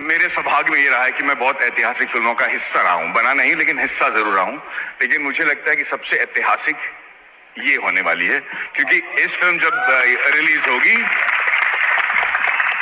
मेरे सौभाग्य में ये रहा है कि मैं बहुत ऐतिहासिक फिल्मों का हिस्सा रहा हूं, बना नहीं लेकिन हिस्सा जरूर रहा हूं। लेकिन मुझे लगता है कि सबसे ऐतिहासिक ये होने वाली है, क्योंकि इस फिल्म जब रिलीज होगी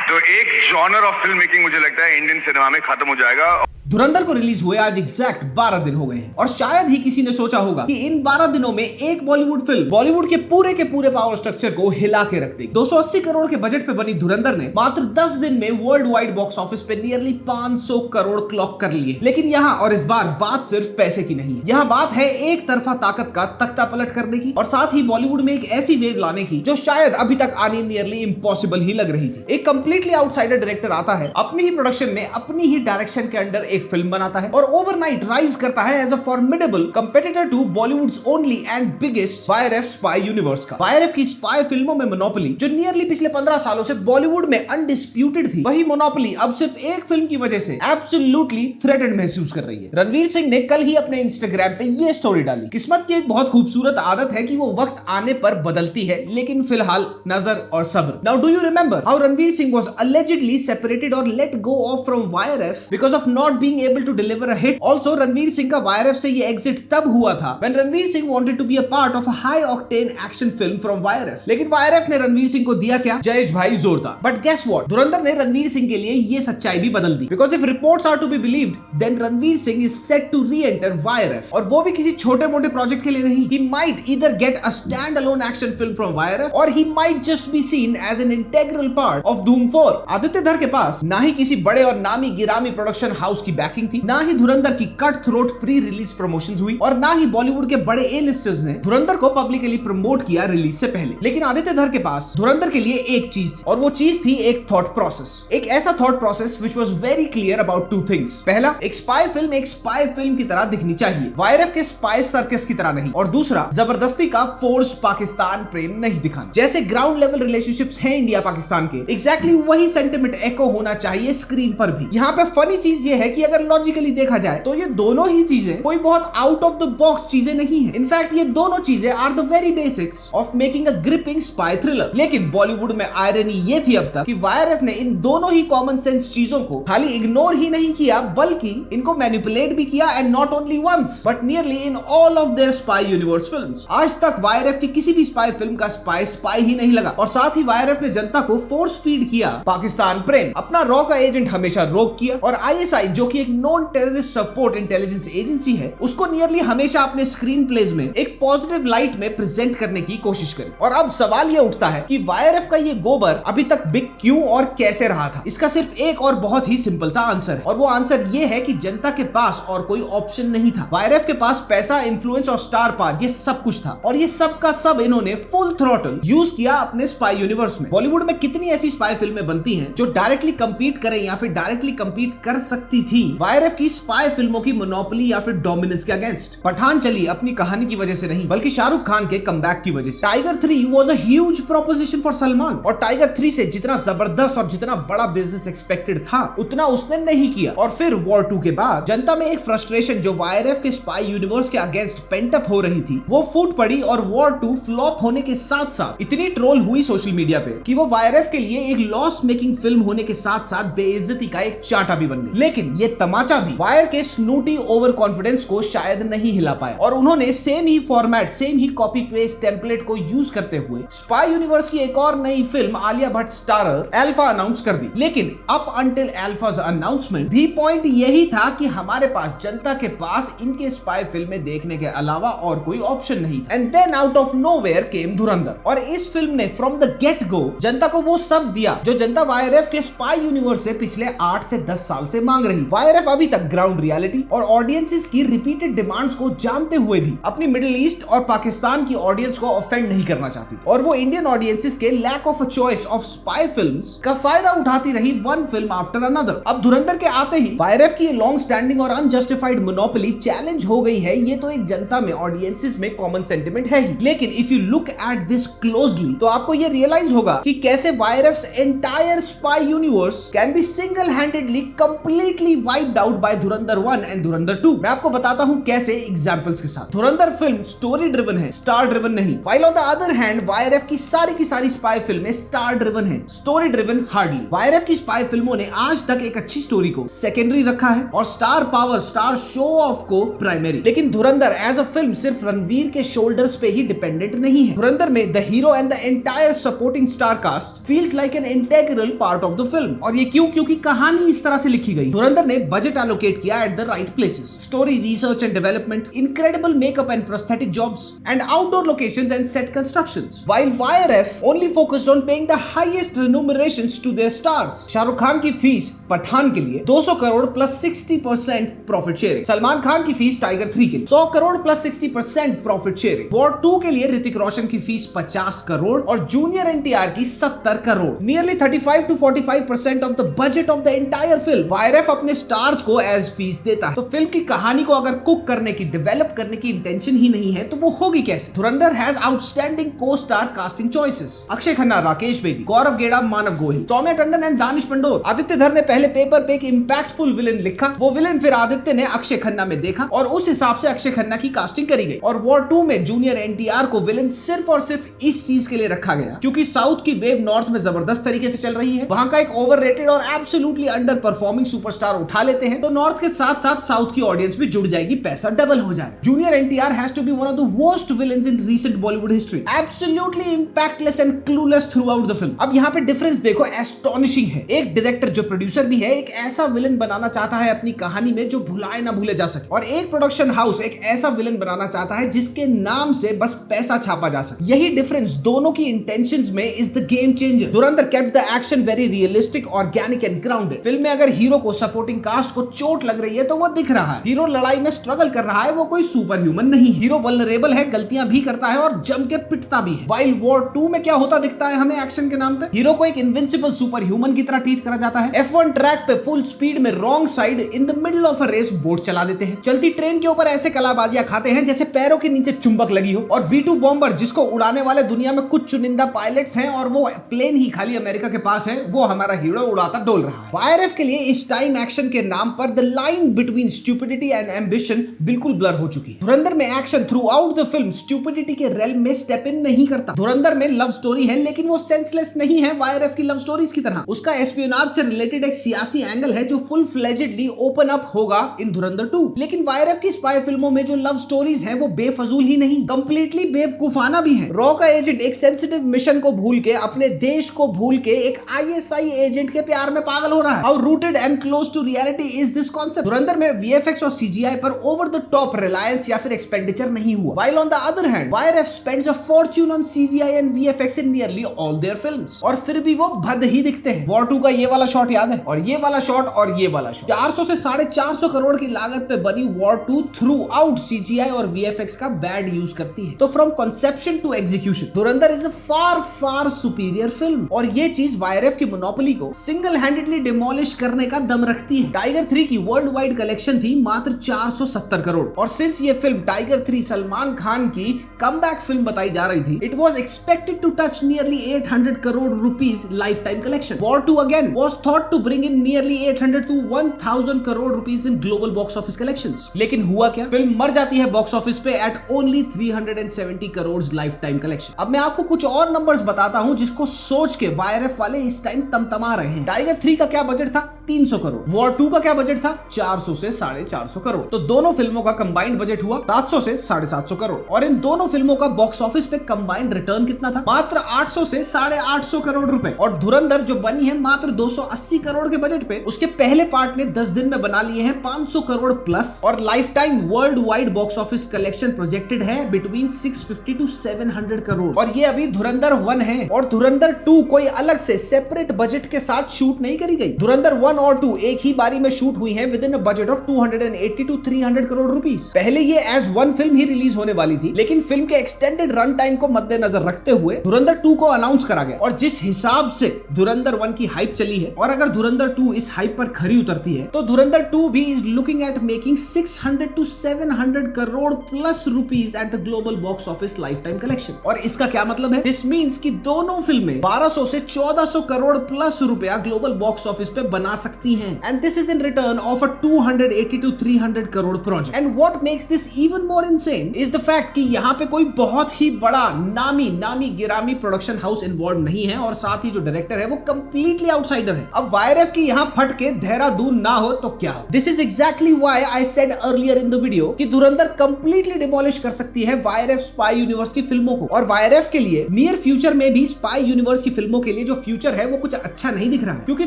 तो एक जॉनर ऑफ फिल्म मेकिंग मुझे लगता है इंडियन सिनेमा में खत्म हो जाएगा। धुरंधर को रिलीज हुए आज एग्जैक्ट 12 दिन हो गए हैं और शायद ही किसी ने सोचा होगा कि इन 12 दिनों में एक बॉलीवुड फिल्म बॉलीवुड के पूरे पावर स्ट्रक्चर को हिला के रख देगी। 280 करोड़ के बजट पे बनी धुरंधर ने मात्र 10 दिन में वर्ल्ड वाइड बॉक्स ऑफिस पे नियरली 500 करोड़ क्लॉक कर लिए। लेकिन यहाँ और इस बार बात सिर्फ पैसे की नहीं है, यहाँ बात है एक तरफा ताकत का तख्ता पलट करने की और साथ ही बॉलीवुड में एक ऐसी वेव लाने की जो शायद अभी तक आनी नियरली इम्पॉसिबल ही लग रही थी। एक कंप्लीटली आउटसाइडर डायरेक्टर आता है, अपनी ही प्रोडक्शन में अपनी ही डायरेक्शन के अंडर एक फिल्म बनाता है और ओवरनाइट राइज करता है as a formidable competitor to Bollywood's only and biggest YRF spy universe का। वाईआरएफ की स्पाई फिल्मों में मोनोपोली जो नियरली पिछले 15 सालों से बॉलीवुड में अनडिस्प्यूटेड थी, वही मोनोपोली अब सिर्फ एक फिल्म की वजह से एब्सोल्युटली थ्रेटेड महसूस कर रही है। रणवीर सिंह ने कल ही अपने इंस्टाग्राम पे ये स्टोरी डाली। किस्मत की एक बहुत खूबसूरत आदत है कि वो वक्त आने पर बदलती है, लेकिन फिलहाल नजर और सब्र। Now do you remember how Ranveer Singh was allegedly separated or let go of from YRF because of not being able to deliver a hit? Also, Ranveer Singh का YRF से ये एग्जिट तब हुआ था when Ranveer Singh wanted to be a part of a high octane action film from YRF। लेकिन YRF ने रणवीर सिंह को दिया क्या? जयेश भाई जोरदार। But guess what? धुरंधर ने रणवीर सिंह के लिए ये सच्चाई भी बदल दी। Because if reports are to be believed, then Ranveer Singh is set to re-enter YRF और वो भी किसी छोटे मोटे प्रोजेक्ट के लिए नहीं। He might either get a stand-alone action film from YRF or he might just be seen as an integral part of Doom 4। Aditya धर के पास ना ही किसी बड़े और नामी गिरामी प्रोडक्शन हाउस की बैकिंग थी, ना ही धुरंधर की cut throat pre release promotions हुई और ना ही बॉलीवुड के बड़े ए लिस्टर्स ने धुरंधर को पब्लिकली प्रमोट किया रिलीज से पहले। लेकिन आदित्य धर के पास धुरंधर के लिए एक चीज थी और वो चीज थी एक थॉट प्रोसेस, एक ऐसा thought process which was very clear about two things. पहला, एक स्पाई फिल्म की तरह दिखनी चाहिए, वाईआरएफ के स्पाई सर्कस की तरह नहीं। और दूसरा, जबरदस्ती का फोर्स पाकिस्तान प्रेम नहीं दिखाना। जैसे ग्राउंड लेवल रिलेशनशिप्स हैं इंडिया पाकिस्तान के, एग्जैक्टली वही सेंटिमेंट एको होना चाहिए स्क्रीन पर भी। यहाँ पे फनी चीज ये है कि अगर लॉजिकली देखा जाए तो ये दोनों ही चीजें कोई बहुत आउट ऑफ द बॉक्स चीजें नहीं है। इनफैक्ट ये दोनों चीजें are the very basics of making a gripping spy thriller. लेकिन बॉलीवुड में आयरनी ये थी अब तक कि वाईआरएफ ने इन दोनों ही कॉमन सेंस चीजों को खाली इग्नोर ही नहीं किया, बल्कि इनको मैनिपुलेट भी किया, and not only once but nearly in all of their spy universe films. आज तक वाईआरएफ की किसी भी स्पाई फिल्म का स्पाई ही नहीं लगा और साथ ही वाईआरएफ ने जनता को फोर्स फीड किया पाकिस्तान प्रेम। अपना रॉ का एजेंट हमेशा रोक किया और आईएसआई जो कि एक non terrorist support intelligence agency है, उसको नियरली हमेशा अपने स्क्रीन प्लेज में एक पॉजिटिव लाइट में प्रेजेंट करने की कोशिश करी। और अब सवाल यह उठता है कि वाईआरएफ का ये गोबर अभी तक बिक क्यों और कैसे रहा था? इसका सिर्फ एक और बहुत ही सिंपल सा आंसर है और वो आंसर ये है कि जनता के पास और कोई ऑप्शन नहीं था। वाईआरएफ के पास पैसा, इन्फ्लुएंस और स्टार पावर ये सब कुछ था और ये सब का सब इन्होंने फुल थ्रॉटल यूज किया अपने स्पाई यूनिवर्स में। बॉलीवुड में कितनी ऐसी स्पाई फिल्में बनती हैं जो डायरेक्टली कंपीट करें या फिर डायरेक्टली कंपीट कर सकती थी वाईआरएफ की स्पाई फिल्मों की मोनोपोली या फिर डोमिनेंस के अगेंस्ट। पठान चली अपनी कहानी की वजह से नहीं, बल्कि शाहरुख खान के कमबैक की वजह से। Tiger 3 was a huge proposition for Salman और टाइगर 3 से जितना जबरदस्त और जितना बड़ा बिजनेस एक्सपेक्टेड था उतना उसने नहीं किया। और फिर वॉर 2 के बाद जनता में एक फ्रस्ट्रेशन जो वाईआरएफ के स्पाई यूनिवर्स के अगेंस्ट पेंट अप हो रही थी वो फूट पड़ी और वॉर 2 फ्लॉप होने के साथ साथ इतनी ट्रोल हुई सोशल मीडिया पे कि वो वाईआरएफ के लिए एक लॉस मेकिंग फिल्म होने के साथ साथ बेइज्जती का एक चांटा भी बन गई। लेकिन ये तमाचा भी वायर के स्नूटी ओवर कॉन्फिडेंस को शायद नहीं हिला पाया और उन्होंने सेम ही फॉर्मेट, सेम ही कॉपी पेस्ट टेम्पलेट को यूज करते हुए स्पाई यूनिवर्स की एक और नई film Alia Bhatt starrer alpha announce कर दी। लेकिन अप अंटिल अल्फा's अनाउंसमेंट भी पॉइंट यही था कि हमारे पास, जनता के पास इनके स्पाई फिल्में देखने के अलावा और कोई ऑप्शन नहीं था। And then out of nowhere came Dhurandhar और इस फिल्म ने फ्रॉम द गेट गो जनता को वो सब दिया जो जनता वाईआरएफ के स्पाई यूनिवर्स से पिछले 8 से 10 साल से मांग रही। वाईआरएफ अभी तक ग्राउंड रियलिटी और ऑडियंसेस की रिपीटेड डिमांड्स को जानते हुए भी अपनी मिडिल ईस्ट और पाकिस्तान की ऑडियंस को ऑफेंड नहीं करना चाहती और वो इंडियन ऑडियंसेस के lack of a choice of spy films का फायदा उठाती रही वन फिल्म आफ्टर अनदर। अब धुरंधर के आते ही वाईआरएफ की लॉन्ग स्टैंडिंग और अनजस्टिफाइड मोनोपोली चैलेंज हो गई है। ये तो एक जनता में, ऑडियंसेस में कॉमन सेंटिमेंट है ही। लेकिन if you look at this closely तो आपको ये रियलाइज होगा कि कैसे YRF's entire spy universe can be single handedly completely wiped out by Dhurandhar 1 and धुरंधर 2। मैं आपको बताता हूं कैसे, एग्जांपल्स के साथ। धुरंधर फिल्म स्टोरी ड्रिवन है, स्टार ड्रिवन नहीं। While on the other hand YRF की सारी स्पाई फिल्में स्टार ड्रिवन है, स्टोरी ड्रिवन हार्डली। वाईआरएफ की स्पाई फिल्मों ने आज तक एक अच्छी स्टोरी को सेकेंडरी रखा है और star power, star show off को प्राइमरी। लेकिन धुरंधर एज अ फिल्म सिर्फ रणवीर के शोल्डर्स पे ही डिपेंडेंट नहीं है। धुरंधर में the hero and the entire supporting star cast feels like an integral part of the film. और ये क्यों? क्योंकि कहानी इस तरह से लिखी गई। धुरंधर ने बजट एलोकेट किया at the right places, story, research and development, incredible makeup and prosthetic jobs and outdoor locations and set constructions, while YRF only focused on paying the highest remunerations to their stars। Shahrukh Khan की fees Pathan के लिए 200 crore plus 60% profit sharing, Salman Khan की fees tiger 3 के लिए 100 crore plus 60% profit sharing, war 2 के लिए ऋतिक रोशन की fees 50 crore और जूनियर एनटीआर की 70 crore. Nearly 35 to 45% of the budget of the entire film YRF अपने स्टार्स को एज फीस देता है। तो फिल्म की कहानी को अगर कुक करने की, डेवलप करने की इंटेंशन ही नहीं है तो वो होगी कैसे? Dhurandhar has outstanding co-star casting choices, Akshaye Khanna, Rakesh Bedi, Gaurav गेड़ा, मानव गोहिल, सौम्या टंडन एंड दानिश पंडोर। आदित्य धर ने पहले पेपर पे एक इंपैक्टफुल विलेन लिखा, वो विलेन फिर आदित्य ने अक्षय खन्ना में देखा और उस हिसाब से अक्षय खन्ना की कास्टिंग करी गई। और वॉर 2 में जूनियर एनटीआर को विलेन सिर्फ और सिर्फ इस चीज के लिए रखा गया क्योंकि साउथ की वेव नॉर्थ में जबरदस्त तरीके से चल रही है। वहां का एक ओवररेटेड और एब्सोल्युटली अंडर परफॉर्मिंग सुपरस्टार उठा लेते हैं तो नॉर्थ के साथ साथ साउथ की ऑडियंस भी जुड़ जाएगी, पैसा डबल हो जाए। Junior NTR has to be one of the worst villains in recent Bollywood history, absolutely impactless and clueless throughout the film. अब यहाँ पे डिफरेंस देखो, एस्टोनिशिंग है। एक डायरेक्टर जो प्रोड्यूसर भी है एक ऐसा विलन बनाना चाहता है अपनी कहानी में जो भुलाए ना भूले जा सके, और एक प्रोडक्शन हाउस एक ऐसा विलन बनाना चाहता है जिसके नाम से बस पैसा छापा जा सके। यही डिफरेंस दोनों की इंटेंशंस में is the game changer. Dhurandhar kept the action very realistic, organic and grounded. Film में अगर हीरो को सपोर्टिंग कास्ट को चोट लग रही है तो वो दिख रहा है। हीरो लड़ाई में स्ट्रगल कर रहा है, वो कोई सुपर ह्यूमन नहीं। हीरो वल्नरेबल है, गलतियां भी करता है और जम के पिटता भी है। वाइल वॉर 2 में क्या होता दिखता है हमें एक्शन के नाम पे? हीरो को एक इनविंसिबल सुपर ह्यूमन की तरह ट्रीट करा जाता है। F1 ट्रैक पे फुल स्पीड में wrong side in the middle of a race boat चला देते हैं। चलती ट्रेन के ऊपर ऐसे कलाबाजियां खाते हैं जैसे पैरों के नीचे चुंबक लगी हो। और B2 बॉम्बर जिसको उड़ाने वाले दुनिया में कुछ चुनिंदा पायलट्स हैं और वो प्लेन ही खाली अमेरिका के पास है, वो हमारा हीरो उड़ाता डोल रहा है। YRF के लिए इस टाइम एक्शन के नाम पर the line between stupidity and ambition बिल्कुल ब्लर हो चुकी है। धुरंधर में action through out the film stupidity के रेल्म में स्टेप इन नहीं करता। धुरंधर में लव स्टोरी है लेकिन वो सेंसलेस नहीं है YRF की लव स्टोरीज की तरह। उसका एस्पियोनाज से रिलेटेड एक सियासी एंगल है जो फुल फ्लेजेडली ओपन अप होगा इन धुरंधर 2। लेकिन YRF की स्पाई फिल्मों में जो लव स्टोरीज हैं वो बेफजूल ही नहीं, कंप्लीटली बेवकूफाना भी है। रॉ का एजेंट एक सेंसिटिव मिशन को भूल के, अपने देश को भूल के एक ISI एजेंट के प्यार में पागल हो रहा है। How rooted and close to reality is this concept? Dhurandhar में VFX और CGI पर ओवर द टॉप रिलायंस या फिर एक्सपेंडिचर नहीं हुआ। While on the other hand, YRF spends a fortune on CGI and VFX in nearly all their films, और फिर भी वो भद ही दिखते हैं। वॉर 2 का ये वाला शॉट याद है, और ये वाला शॉट और ये वाला शॉट। 400 से 450 करोड़ की लागत पे बनी वॉर 2 थ्रू आउट CGI और VFX का बैड यूज करती है। तो from conception to execution Dhurandhar is a far superior film, और ये चीज YRF की मोनोपोली को सिंगल हैंडेडली डिमोलिश करने का दम रखती है। टाइगर 3 की वर्ल्ड वाइड कलेक्शन थी मात्र 470 करोड़, और सिंस ये फिल्म टाइगर 3 सलमान खान की कमबैक फिल्म बताई जा रही थी, it was expected to touch nearly 800 crore rupees life time collection. War 2 again was thought to bring in nearly 800 to 1000 crore rupees in global box office collections. लेकिन हुआ क्या? फिल्म मर जाती है बॉक्स ऑफिस पे at only 370 crore life time collection. अब मैं आपको कुछ और नंबर्स बताता हूं जिसको सोच के YRF वाले इस टाइम तमतमा रहे हैं। टाइगर 3 का क्या बजट था? 300 करोड़। वॉर 2 का क्या बजट था? 400 से 450 करोड़। तो दोनों फिल्मों का कंबाइंड बजट हुआ 700 से 750 करोड़, और इन दोनों फिल्मों का बॉक्स ऑफिस पे कंबाइंड रिटर्न कितना था? मात्र 800 से 850 करोड़ रुपए। और धुरंधर जो बनी है मात्र 280 करोड़ के बजट पे, उसके पहले पार्ट ने 10 दिन में बना लिए हैं 500 करोड़ प्लस, और life time world wide box office collection projected है बिटवीन 650 to 700 करोड़। और ये अभी धुरंधर 1 है, और धुरंधर 2 कोई अलग से सेपरेट बजट के साथ शूट नहीं करी गई। धुरंधर 1 और 2 एक ही बारी में शूट हुई है with in a budget of 280 to 300 crore rupees. पहले ये एज वन फिल्म ही रिलीज होने वाली थी, लेकिन फिल्म के एक्सटेंडेड रन टाइम को मद्देनजर रखते हुए धुरंधर 2 को अनाउंस करा गया। और जिस हिसाब से धुरंधर 1 की हाइप चली है, और अगर धुरंधर धुरंधर 2 इस हाइप पर खरी उतरती है तो धुरंधर 2 भी is looking at making 600 to 700 crore plus rupees at the global box office life time collection. और इसका क्या मतलब है? दिस मींस कि दोनों फिल्में 1200 से 1400 करोड़ प्लस रुपया ग्लोबल बॉक्स ऑफिस पे बना सकती हैं। And this is in return of a 280 to 300 crore project. And what makes this even more insane is the fact कि यहाँ पे कोई बहुत ही बड़ा नामी गिरामी प्रोडक्शन हाउस इन्वॉल्व नहीं है और साथ ही जो डायरेक्टर है वो कंप्लीटली आउटसाइडर है। अब वायरएफ की यहाँ फटके देहरादून ना हो तो क्या हो? This is exactly why I said earlier in the video कि धुरंधर कंप्लीटली डिमोलिश कर सकती है वायरएफ स्पाई यूनिवर्स की फिल्मों को। और वायरएफ के लिए नियर फ्यूचर में भी स्पाई यूनिवर्स की फिल्मों के लिए जो फ्यूचर है वो कुछ अच्छा नहीं दिख रहा है, क्योंकि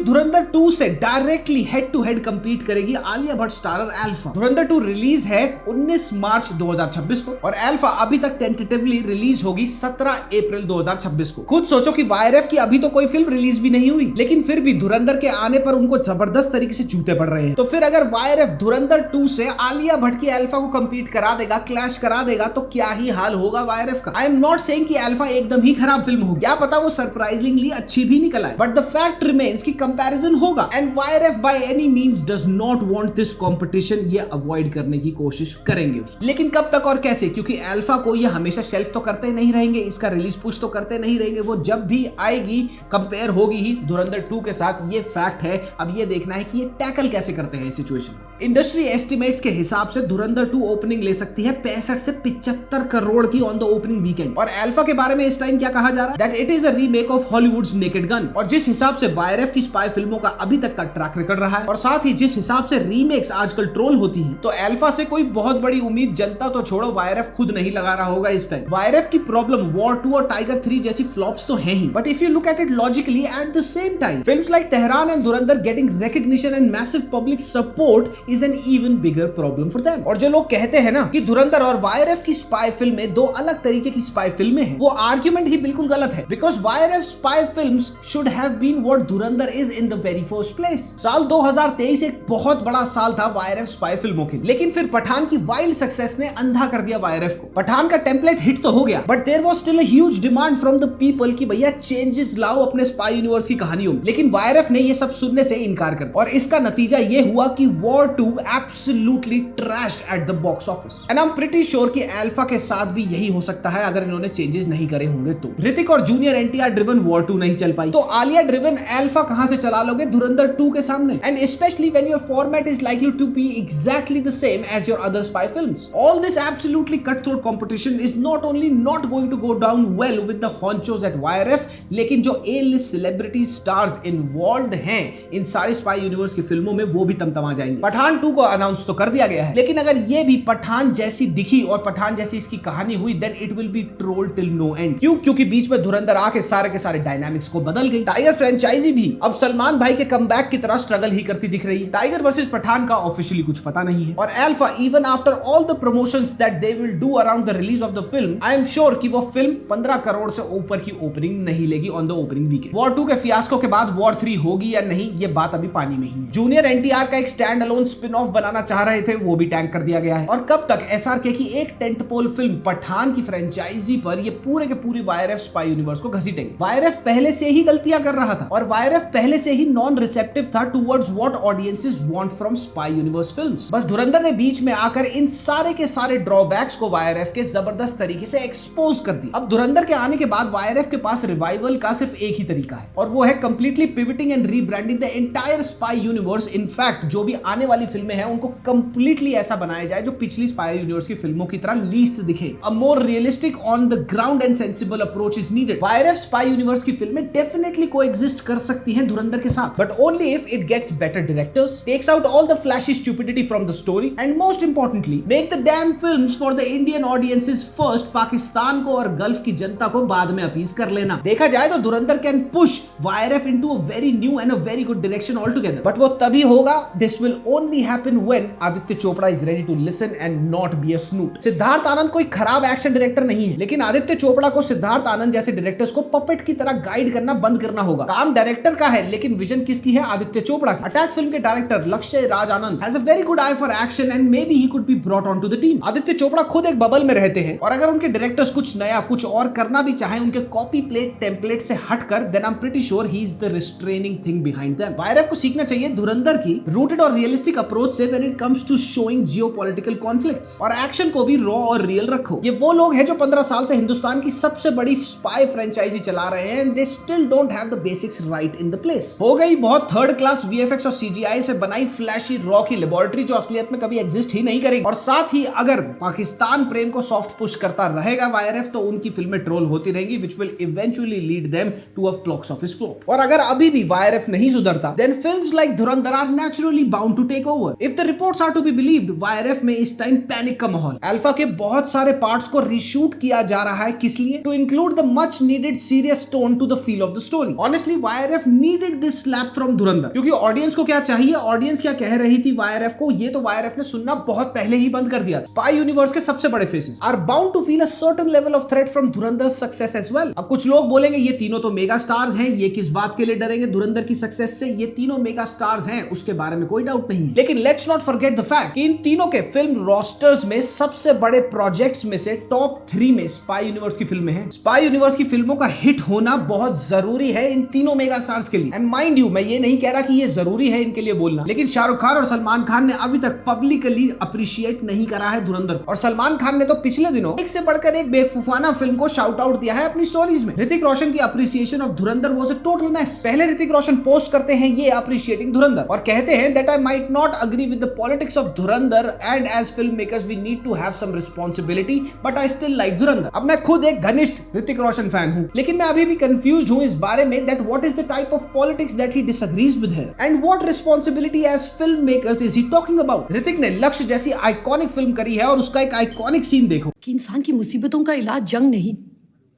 धुरंधर 2 से directly head to head compete करेगी आलिया भट्ट स्टारर अल्फा। धुरंधर 2 रिलीज है 19 मार्च 2026 को और अल्फा अभी तक टेंटेटिवली रिलीज होगी 17 अप्रैल 2026 को। खुद सोचो कि वायरएफ की अभी तो कोई फिल्म रिलीज भी नहीं हुई, लेकिन फिर भी धुरंधर के आने पर उनको जबरदस्त तरीके से जूते पड़ रहे हैं। तो फिर अगर वायरएफ धुरंधर 2 से आलिया भट्ट की अल्फा को कंपीट करा देगा, क्लैश करा देगा, तो क्या ही हाल होगा वायरएफ का। आई एम नॉट सेइंग कि अल्फा एकदम ही खराब फिल्म होगी, क्या पता वो सरप्राइजिंगली अच्छी भी निकल आए, बट द फैक्ट रिमेन्स कि कंपैरिजन होगा and YRF by any means does not want this competition. ये अवॉइड करने की कोशिश करेंगे उसको, लेकिन कब तक और कैसे? क्योंकि अल्फा को ये हमेशा शेल्फ तो करते नहीं रहेंगे, इसका रिलीज पुश तो करते नहीं रहेंगे, वो जब भी आएगी कंपेयर होगी ही धुरंधर 2 के साथ। ये फैक्ट है। अब ये देखना है कि ये टैकल कैसे करते हैं इस सिचुएशन को। इंडस्ट्री एस्टिमेट्स के हिसाब से धुरंधर 2 ओपनिंग ले सकती है 65 से 75 करोड़ की ऑन द ओपनिंग वीकेंड। और अल्फा के बारे में इस टाइम क्या कहा जा रहा है? That it is a remake of Hollywoods naked gun. और जिस हिसाब से वायरएफ की स्पाई फिल्मों का अभी तक का ट्रैक रिकॉर्ड रहा है और साथ ही जिस हिसाब से रीमेक्स आजकल ट्रोल होती हैं, तो अल्फा से कोई बहुत बड़ी उम्मीद जनता तो छोड़ो, वायरएफ खुद नहीं लगा रहा होगा इस टाइम। वायरएफ की प्रॉब्लम वॉर 2 और टाइगर 3 जैसी फ्लॉप्स तो है ही, but if you look at it logically at the same time films like Tehran and Dhurandhar getting recognition and massive public support is an even bigger problem for them. और जो लोग कहते हैं ना कि धुरंधर और वायरएफ की स्पाई फिल्में दो अलग तरीके की स्पाई फिल्में हैं, वो आर्गुमेंट ही बिल्कुल गलत है, because YRF spy films should have been what Dhurandhar is in the very first place. साल 2023 एक बहुत बड़ा साल था वायरएफ स्पाई फिल्मों के लिए, लेकिन फिर पठान की वाइल्ड सक्सेस ने अंधा कर दिया वायरएफ को। पठान का टेम्पलेट हिट तो हो गया, but there was still a huge demand from the people कि भैया चेंजेस लाओ अपने स्पाई यूनिवर्स की कहानियों में। लेकिन वायरएफ ने ये सब सुनने से इनकार कर दिया और इसका नतीजा ये हुआ कि war 2 absolutely trashed at the box office. And I am pretty sure कि अल्फा के साथ भी यही हो सकता है अगर इन्होंने चेंजेस नहीं करे होंगे तो। ऋतिक और जूनियर एनटीआर ड्रिवन वॉर 2 नहीं चल पाई, तो आलिया ड्रिवन अल्फा कहां से चला लोगे धुरंधर 2 के सामने? And specially when your format is likely to be exactly the same as your other spy films. All this absolutely cut throat competition is not only not going to go down well with the honchos at YRF, लेकिन जो A list celebrity stars involved हैं इन सारी spy universe की फिल्मों में वो भी तमतमा जाएंगे। पठान 2 को अनाउंस तो कर दिया गया है, लेकिन अगर ये भी पठान जैसी दिखी और पठान जैसी इसकी कहानी हुई then it will be troll till no end. क्यों? क्योंकि बीच में धुरंधर आके सारे के सारे डायनामिक्स को बदल गई। टाइगर फ्रेंचाइजी भी अब सलमान भाई के कमबैक की तरह स्ट्रगल ही करती दिख रही है। टाइगर वर्सेस पठान का ऑफिशियली कुछ पता नहीं है और alpha even after all the promotions that they will do around the release of the film, I am sure कि वो फिल्म 15 करोड़ से ऊपर की ओपनिंग नहीं लेगी on the opening weekend. War 2 के फियास्को के बाद वॉर 3 होगी या नहीं ये बात अभी पानी में ही है। जूनियर एनटीआर का एक स्टैंड अलोन स्पिन ऑफ बनाना चाह रहे थे, वो भी टैंक कर दिया गया है। और कब तक एसआरके की एक टेंटपोल फिल्म पठान की फ्रेंचाइजी पर ये पूरे के पूरे वायरएफ स्पाई यूनिवर्स को घसीटेंगे? वायरएफ पहले से ही गलतियां कर रहा था और वायरएफ पहले से ही नॉन रिसेप्टिव था towards what audiences want from spy universe films. बस धुरंधर ने बीच में आकर इन सारे के सारे ड्रॉबैक्स को वायरएफ के जबरदस्त तरीके से एक्सपोज कर दिया। अब धुरंधर के आने के बाद वायरएफ के पास रिवाइवल का सिर्फ एक ही तरीका है और वो है completely pivoting and rebranding the entire spy universe. In fact जो भी आने वाली फिल्में हैं उनको कंप्लीटली ऐसा बनाया जाए जो पिछली स्पाई यूनिवर्स की फिल्मों की तरह लीस्ट दिखे। A more realistic on the ground and sensible approach is needed. YRF spy universe की फिल्में डेफिनेटली कोएग्जिस्ट कर सकती हैं धुरंधर के साथ, but only if it gets better directors, takes out all the flashy stupidity from the story and most importantly make the damn films for the Indian audiences first. Pakistan को और gulf की जनता को बाद में अपीज कर लेना। देखा जाए तो Dhurandhar can push YRF into a very new and a very good direction all together, but वो तभी होगा, this will only happen when Aditya Chopra is ready to listen and not be a snoot. Siddharth Anand कोई खराब एक्शन डायरेक्टर नहीं है, लेकिन आदित्य चोपड़ा को सिद्धार्थ आनंद जैसे डायरेक्टर्स को पपेट की तरह गाइड करना बंद करना होगा। काम डायरेक्टर का है लेकिन विजन किसकी है? आदित्य चोपड़ा की। अटैक फिल्म के director Lakshya Raj Anand has a very good eye for action and maybe he could be brought on to the team. Aditya Chopra खुद एक बबल में रहते हैं और अगर उनके डायरेक्टर्स कुछ नया कुछ और करना भी चाहें उनके कॉपी प्लेट टेम्पलेट से हटकर, then I am pretty sure he is the restraining thing behind behind them. YRF को सीखना चाहिए धुरंधर की रूटेड और रियलिस्टिक अप्रोच से when it comes to showing geopolitical conflicts, और एक्शन को भी रॉ और रियल रखो। ये वो लोग हैं जो 15 साल से हिंदुस्तान की सबसे बड़ी स्पाई फ्रेंचाइजी चला रहे हैं and they still don't have the basics right in the place. हो गई बहुत थर्ड क्लास VFX और CGI से बनाई फ्लैशी रॉ की लेबोरेटरी जो असलियत में कभी एग्जिस्ट ही नहीं करेगी। और साथ ही अगर पाकिस्तान प्रेम को सॉफ्ट पुश करता रहेगा YRF तो उनकी फिल्में ट्रोल होती रहेंगी which will eventually lead them to a box office flop. और अगर अभी भी YRF नहीं सुधरता then films like Dhurandhar are naturally bound to take over. If the reports are to be believed, YRF में इस टाइम पैनिक का माहौल। अल्फा के बहुत सारे पार्ट्स को रीशूट किया जा रहा है, किस लिए? To include the much needed serious tone to the feel of the story. Honestly, YRF needed this slap from धुरंधर, क्योंकि ऑडियंस को क्या चाहिए, ऑडियंस क्या कह रही थी YRF को, ये तो YRF ने सुनना बहुत पहले ही बंद कर दिया। स्पाई यूनिवर्स के सबसे बड़े faces are bound to feel a certain level of threat from Dhurandhar success as well. अब कुछ लोग बोलेंगे ये तीनों तो मेगा स्टार्स हैं, ये किस बात के लिए डरेंगे धुरंधर की सक्सेस से, ये तीनों मेगा स्टार्स हैं, उसके बारे में कोई डाउट नहीं। लेकिन let's not forget the fact कि इन तीनों के फिल्म रोस्टर्स में सबसे बड़े प्रोजेक्ट्स में से टॉप 3 में स्पाई यूनिवर्स की फिल्में हैं। स्पाई यूनिवर्स की फिल्मों का हिट होना बहुत जरूरी है इन तीनों मेगा स्टार्स के लिए। एंड माइंड यू, मैं ये नहीं कह रहा कि ये जरूरी है इनके लिए बोलना, लेकिन शाहरुख खान और सलमान खान ने अभी तक पब्लिकली अप्रिशिएट नहीं करा है धुरंधर। और सलमान खान ने तो पिछले दिनों एक से बढ़कर एक बेवकूफाना फिल्म को शाउट आउट दिया है अपनी स्टोरीज में। ऋतिक रोशन की appreciation of Dhurandhar was a total mess. पहले ऋतिक रोशन पोस्ट करते हैं ये अप्रिशिएटिंग धुरंधर और कहते हैं that I might not agree with the politics of Dhurandhar and as film makers we need to have some responsibility but I still like Dhurandhar. अब मैं खुद एक घनिष्ठ ऋतिक रोशन फैन हूं, लेकिन मैं अभी भी कंफ्यूज्ड हूं इस बारे में that what is the type of politics that he disagrees with here and what responsibility as film makers is he talking about. Hrithik ने लक्ष्य जैसी आइकॉनिक फिल्म करी है और उसका एक आइकॉनिक सीन देखो कि इंसान की मुसीबतों का इलाज जंग नहीं,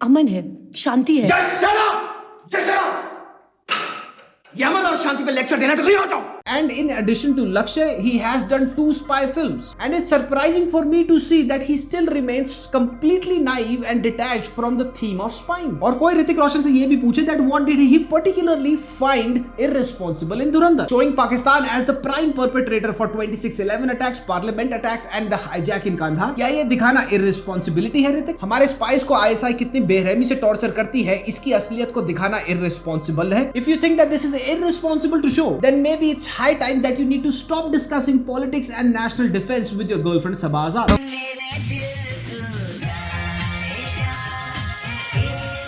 अमन है, शांति है। Just shut up! Just shut up! Yemen और शांति पे लेक्चर देना तो नहीं हो जाओ। And in addition to Lakshya, he has done 2 spy films. And it's surprising for me to see that he still remains completely naive and detached from the theme of spying. और कोई ऋतिक रोशन से ये भी पूछे that what did he particularly find irresponsible in Dhurandhar, showing Pakistan as the prime perpetrator for 26/11 attacks, Parliament attacks and the hijack in Kandahar. क्या ये दिखाना irresponsibility है ऋतिक? हमारे spies को ISI कितनी बेरहमी से टॉर्चर करती है इसकी असलियत को दिखाना irresponsible है? If you think that this is irresponsible to show, then maybe it's high time that you need to stop discussing politics and national defense with your girlfriend Sabah Azad.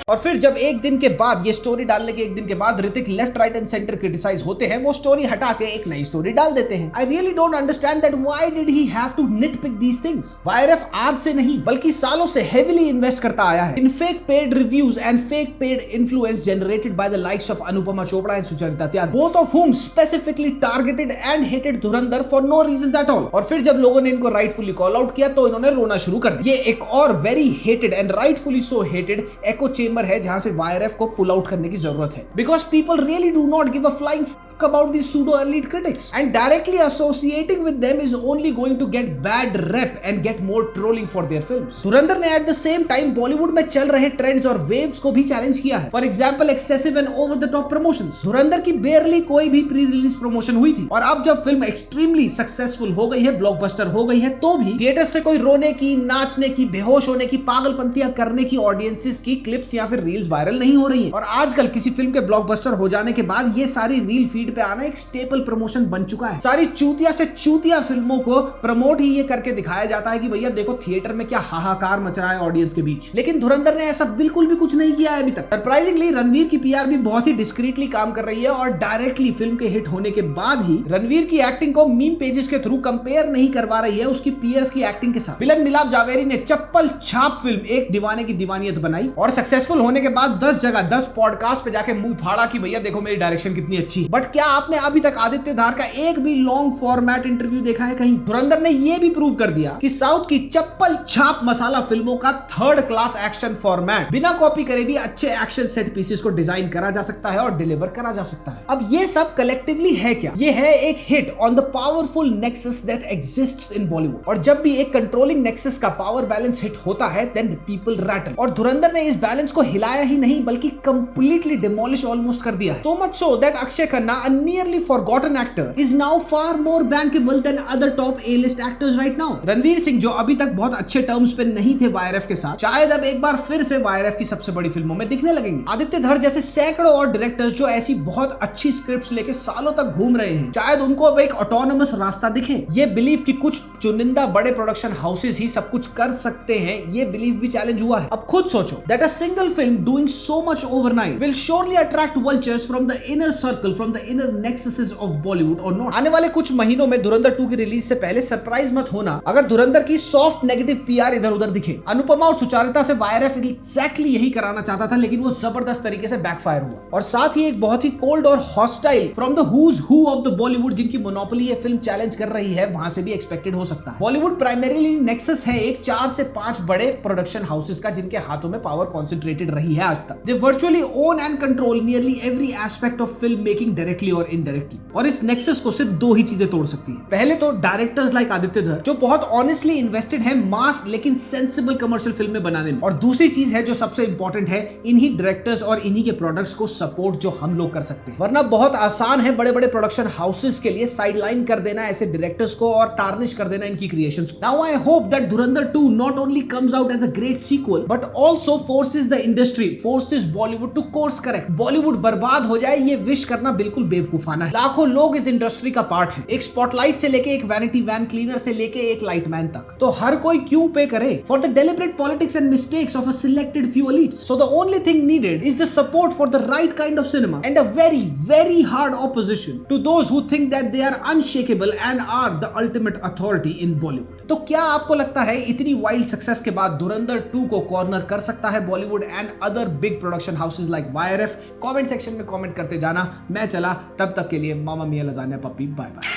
और फिर जब एक दिन के बाद ये स्टोरी डालने के एक दिन के बाद Hrithik left right and centre criticise होते हैं, वो स्टोरी हटा के एक नई स्टोरी डाल देते हैं। I really don't understand that why did he have to nitpick these things. YRF आज से नहीं बल्कि सालों से हेवीली इन्वेस्ट करता आया है in fake paid reviews and fake paid influence generated by the likes of Anupama Chopra and Sucharita Tyagi, both of whom specifically targeted and hated Dhurandhar for no reasons at all. और फिर जब लोगों ने इनको राइटफुली कॉल आउट किया तो इन्होंने रोना शुरू कर दिया। ये एक और very hated and rightfully so hated echo chamber है जहां से YRF को पुल आउट करने की जरूरत है, because people really do not give a flying about these pseudo elite critics and directly associating with them is only going to get bad rep and get more trolling for their films. धुरंधर ने at the same time Bollywood में चल रहे trends और waves को भी challenge किया है। For example excessive and over the top promotions. धुरंधर की बेयरली कोई भी प्री रिलीज प्रमोशन हुई थी और अब जब फिल्म एक्सट्रीमली सक्सेसफुल हो गई है, ब्लॉकबस्टर हो गई है, तो भी थिएटर से कोई रोने की, नाचने की, बेहोश होने की, पागलपंतियां करने की ऑडियंसेस की क्लिप्स या फिर रील्स वायरल नहीं हो रही है। और आजकल किसी फिल्म के ब्लॉकबस्टर हो जाने के बाद ये सारी रील फीड पे आना एक स्टेपल प्रमोशन बन चुका है। सारी चूतिया से चूतिया फिल्मों को प्रमोट ही ये करके दिखाया जाता है कि भैया देखो थिएटर में क्या हाहाकार मच रहा है ऑडियंस के बीच। लेकिन धुरंधर ने ऐसा बिल्कुल भी कुछ नहीं किया है अभी तक। सरप्राइजिंगली रणवीर की पीआर भी बहुत ही डिस्क्रीटली काम कर रही है और डायरेक्टली फिल्म के हिट होने के बाद ही रणवीर की एक्टिंग को मीम पेजेस के थ्रू कंपेयर नहीं करवा रही है उसकी पीयर्स की एक्टिंग के साथ। विलन मिलाप जावेरी ने चप्पल छाप फिल्म एक दीवाने की दीवानियत बनाई और सक्सेसफुल होने के बाद 10 जगह 10 पॉडकास्ट पे जाके मुंह फाड़ा कि भैया देखो मेरी डायरेक्शन कितनी अच्छी है। बट क्या आपने अभी तक आदित्य धार का एक भी लॉन्ग फॉर्मेट इंटरव्यू देखा है कहीं? धुरंधर ने यह भी प्रूव कर दिया कि साउथ की चप्पल छाप मसाला फिल्मों का थर्ड क्लास एक्शन फॉर्मेट बिना कॉपी करे भी अच्छे एक्शन सेट पीसेस को डिजाइन करा जा सकता है और डिलीवर करा जा सकता है। अब ये सब कलेक्टिवली है क्या? ये है एक hit on the powerful nexus that exists in Bollywood. और जब भी एक कंट्रोलिंग नेक्सस का पावर बैलेंस हिट होता है देन पीपल रैटल। और धुरंधर ने इस बैलेंस को हिलाया ही नहीं बल्कि कंप्लीटली डिमोलिश ऑलमोस्ट कर दिया है। So much so that Akshay Khanna a nearly forgotten actor, is now far more bankable than other top A-list actors right now. Ranveer Singh जो अभी तक बहुत अच्छे टर्म्स पे नहीं थे वाईआरएफ के साथ, शायद अब एक बार फिर से वाईआरएफ की सबसे बड़ी फिल्मों में दिखने लगेंगे। आदित्य धर जैसे सैकड़ों और डायरेक्टर्स जो ऐसी बहुत अच्छी स्क्रिप्ट्स लेके सालों तक घूम रहे हैं, शायद उनको अब एक ऑटोनोमस रास्ता दिखे। ये बिलीव कि कुछ चुनिंदा बड़े प्रोडक्शन हाउसेस ही सब कुछ कर सकते हैं, ये बिलीव भी चैलेंज हुआ है। अब खुद सोचो that a single film doing so much overnight will surely attract vultures from the inner circle, from the inner nexuses of Bollywood और नॉट। आने वाले कुछ महीनों में धुरंधर 2 की रिलीज से पहले सरप्राइज मत होना अगर धुरंधर की सॉफ्ट नेगेटिव पीआर इधर उधर दिखे। अनुपमा और सुचारिता से वाईआरएफ एग्जैक्टली यही कराना चाहता था, लेकिन वो जबरदस्त तरीके से बैकफायर हुआ। और साथ ही एक बहुत ही कोल्ड और hostile from the who's who of the Bollywood, जिनकी मोनोपोली ये फिल्म चैलेंज कर रही है, वहां से भी एक्सपेक्टेड हो सकता है। बॉलीवुड प्राइमरीली नेक्सस है एक 4 से 5 बड़े प्रोडक्शन हाउसेस का, जिनके हाथों में पावर कॉन्सेंट्रेटेड रही है आज तक। They virtually own and control nearly every aspect of film making directly और इनडायरेक्टली। और इस नेक्सस को सिर्फ 2 ही चीजें तोड़ सकती है। पहले तो डायरेक्टर्स लाइक आदित्य धर जो बहुत ऑनेस्टली इन्वेस्टेड है मास लेकिन सेंसिबल कमर्शियल फिल्में बनाने में, और दूसरी चीज है जो सबसे इंपॉर्टेंट है, इन्हीं डायरेक्टर्स और इन्हीं के प्रोडक्ट्स को सपोर्ट जो हम लोग कर सकते हैं। वरना बहुत आसान है बड़े बड़े प्रोडक्शन हाउसेस के लिए साइडलाइन कर देना ऐसे डायरेक्टर्स को और टार्निश कर देना इनकी क्रिएशंस को। Now I hope that Dhurandhar 2 not only comes out as a great sequel but also forces the industry, forces Bollywood to course correct. Bollywood बर्बाद हो जाए ये विश करना बिल्कुल बेवकूफाना है। लाखों लोग इस इंडस्ट्री का पार्ट है, एक स्पॉटलाइट से लेके एक वैनिटी वैन क्लीनर से लेके एक लाइटमैन तक। तो हर कोई क्यों पे करे for the deliberate politics and mistakes of a selected few elites? So the only thing needed is the support for the right kind of cinema and a very very hard opposition to those who think that they are unshakable and are the ultimate authority in Bollywood. तो क्या आपको लगता है इतनी wild success के बाद धुरंधर 2 को corner कर सकता है Bollywood and other big production houses like YRF? Comment section में कमेंट करते जाना। मैं चला, तब तक के लिए मामा mia lasagna puppy, bye bye.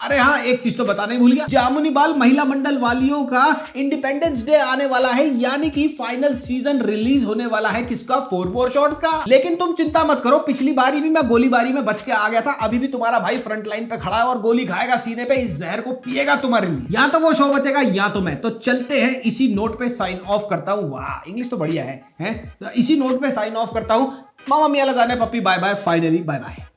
अरे हाँ, एक चीज तो बताना ही भूल गया, जामुनी बाल महिला मंडल वालियों का इंडिपेंडेंस डे आने वाला है, यानी कि फाइनल सीजन रिलीज होने वाला है। किसका? 4 शॉट्स का। लेकिन तुम चिंता मत करो, पिछली बारी भी मैं गोलीबारी में बच के आ गया था, अभी भी तुम्हारा भाई फ्रंट लाइन पे खड़ा है और गोली खाएगा सीने पे, इस जहर को पिएगा तुम्हारे लिए। या तो वो शो बचेगा या तो मैं। तो चलते हैं, इसी नोट पे साइन ऑफ करता हूँ। वाह, इंग्लिश तो बढ़िया है? इसी नोट पे साइन ऑफ करता हूँ। Mamma mia lasagna puppy, bye bye, finally bye bye.